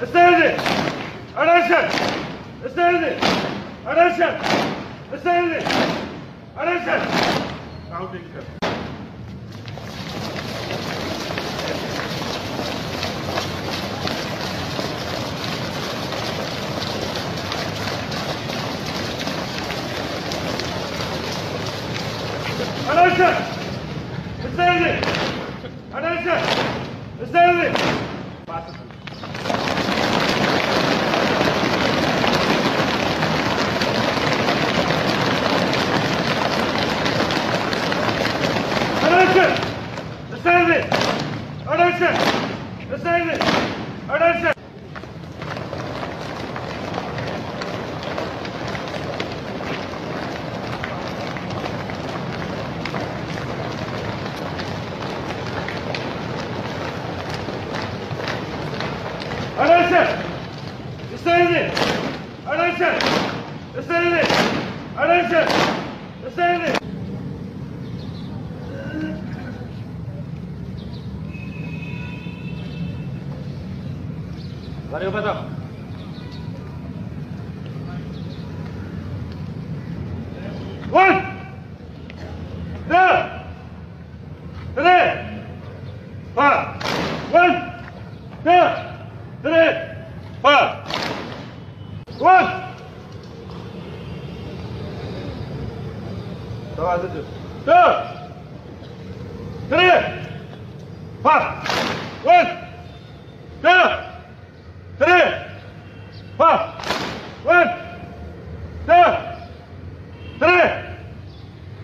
Stand Attention! Stand Attention! Stand Attention! Counting, sir. Attention! Stand Attention! Stand Attention! Stand Attention! Stand Attention! Attention! Stand Attention! Stand Attention! Stand ॾेखारियो बताओ One, two, three, four. 1, 2, 3, 4. 1. Two, 3, 4. 1, 2, 3, 4. 1, 2, 3,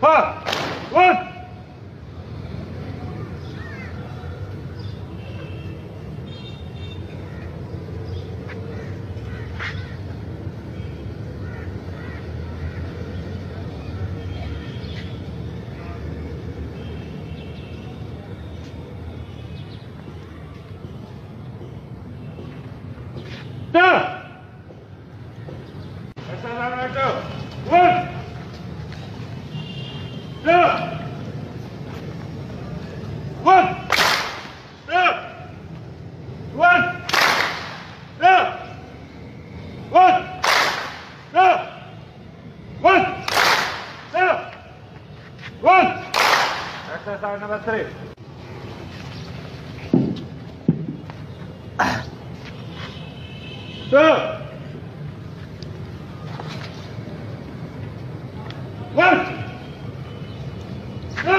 4. 1. Exercise number 3. Two. 1. 2.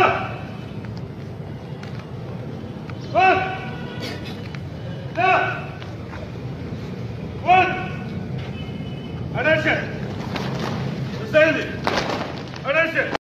1. 2. 1. Attention. Stand. Attention.